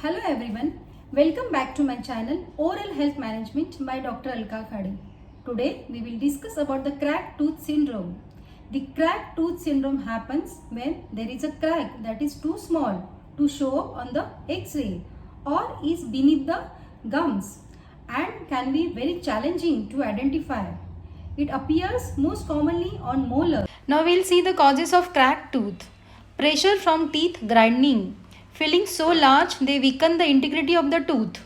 Hello everyone, welcome back to my channel Oral Health Management by Dr. Alka Khade. Today we will discuss about the cracked tooth syndrome. The cracked tooth syndrome happens when there is a crack that is too small to show up on the X-ray or is beneath the gums and can be very challenging to identify. It appears most commonly on molars. Now we'll see the causes of cracked tooth. Pressure from teeth grinding. Feeling so large they weaken the integrity of the tooth.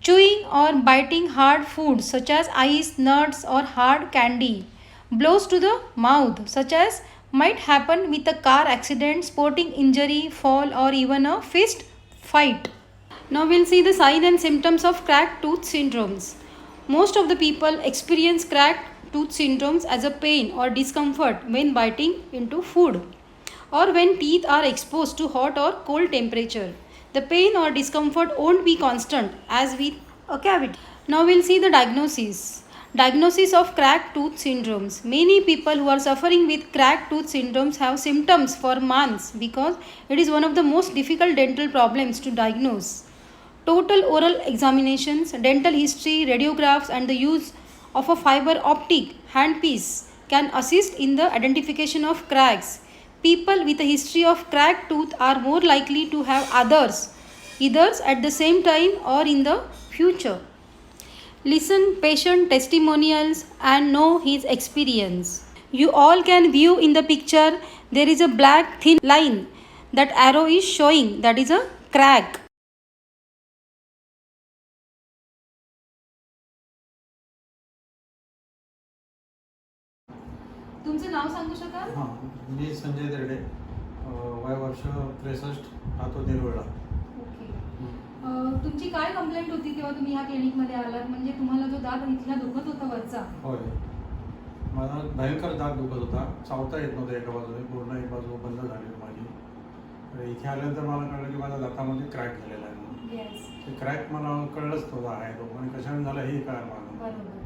Chewing or biting hard foods such as ice, nuts or hard candy. Blows to the mouth such as might happen with a car accident, sporting injury, fall or even a fist fight. Now we'll see the signs and symptoms of cracked tooth syndromes. Most of the people experience cracked tooth syndromes as a pain or discomfort when biting into food, or when teeth are exposed to hot or cold temperature. The pain or discomfort won't be constant as with a cavity. Now we'll see the diagnosis. Diagnosis of cracked tooth syndromes. Many people who are suffering with cracked tooth syndromes have symptoms for months because it is one of the most difficult dental problems to diagnose. Total oral examinations, dental history, radiographs and the use of a fiber optic handpiece can assist in the identification of cracks. People with a history of cracked tooth are more likely to have others, either at the same time or in the future. Listen patient testimonials and know his experience. You all can view in the picture there is a black thin line. That arrow is showing that is a crack. तुमचं नाव सांगू शकाल? हां, मी संजय दर्डे, वय वर्ष 63, राहतो देरवडा. Okay. तुमची काय complaint होती तेव्हा तुम्ही ह्या क्लिनिकमध्ये आलात? म्हणजे तुम्हाला जो दात इथला दुखत होता वरचा? होय, मला भयंकर दात दुखत होता. चावता येत नव्हतं एका बाजूने, पूर्ण एक बाजू बंद झाली माझी. इथे आल्यानंतर मला कळलं की माझ्या दातामध्ये क्रॅक झालेला आहे म्हणून. येस. ते क्रॅक मला कळलंच नव्हतं आहे तो, आणि कशाने झालं हे कळलं मला. बरोबर.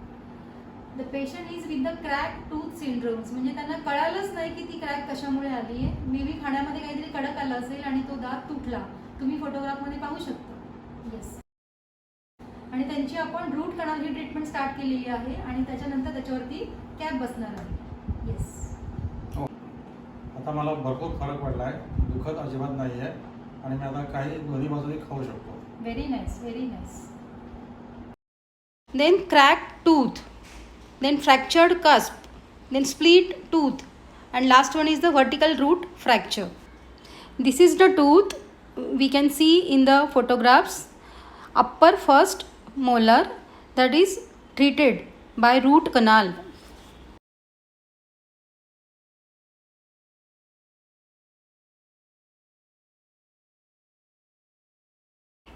The patient is with the crack tooth syndromes. म्हणजे त्यांना कळालंच नाही की ती क्रॅक कशामुळे आली आहे. मे बी खाण्यामध्ये काहीतरी कडक आलं असेल आणि तो दात तुटला. तुम्ही फोटोग्राफमध्ये पाहू शकता. येस. आणि त्यांची आपण रूट कनालची ट्रीटमेंट स्टार्ट केलेली आहे आणि त्याच्यानंतर त्याच्यावरती कॅप बसणार आहे. येस. आता मला भरपूर फरक पडला आहे, दुखत अजिबात नाही आहे आणि मी आता काही दोन्ही बाजूने खाऊ शकतो. Very nice, very nice. Then crack tooth, then fractured cusp, then split tooth, and last one is the vertical root fracture. This is the tooth we can see in the photographs. Upper first molar that is treated by root canal.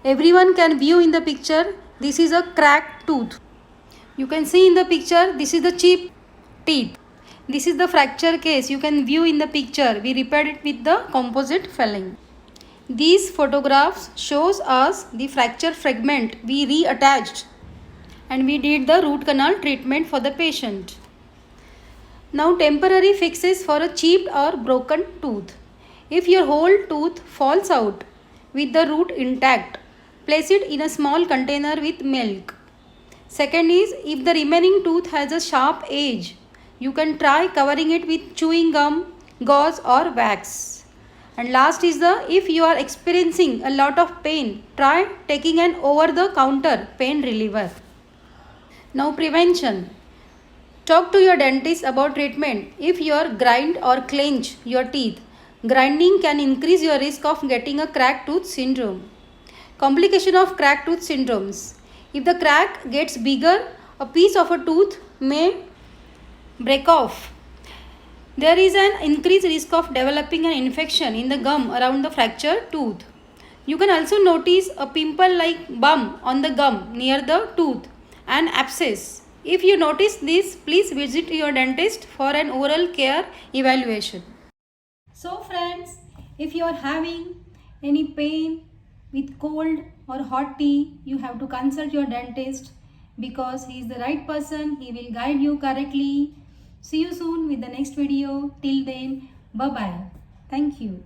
Everyone can view in the picture. This is a cracked tooth. You can see in the picture, this is the chip teeth. This is the fracture case. You can view in the picture. We repaired it with the composite filling. These photographs shows us the fracture fragment we reattached and we did the root canal treatment for the patient. Now temporary fixes for a chipped or broken tooth. If your whole tooth falls out with the root intact, place it in a small container with milk. Second is, if the remaining tooth has a sharp edge, you can try covering it with chewing gum, gauze or wax. And last is if you are experiencing a lot of pain, try taking an over-the-counter pain reliever. Now prevention. Talk to your dentist about treatment. If you grind or clench your teeth, grinding can increase your risk of getting a cracked tooth syndrome. Complication of cracked tooth syndromes. If the crack gets bigger, a piece of a tooth may break off. There is an increased risk of developing an infection in the gum around the fractured tooth. You can also notice a pimple-like bump on the gum near the tooth, an abscess. If you notice this, please visit your dentist for an oral care evaluation. So friends, if you are having any pain with cold or hot tea, you have to consult your dentist because he is the right person. He will guide you correctly. See you soon with the next video. Till then, bye bye. Thank you.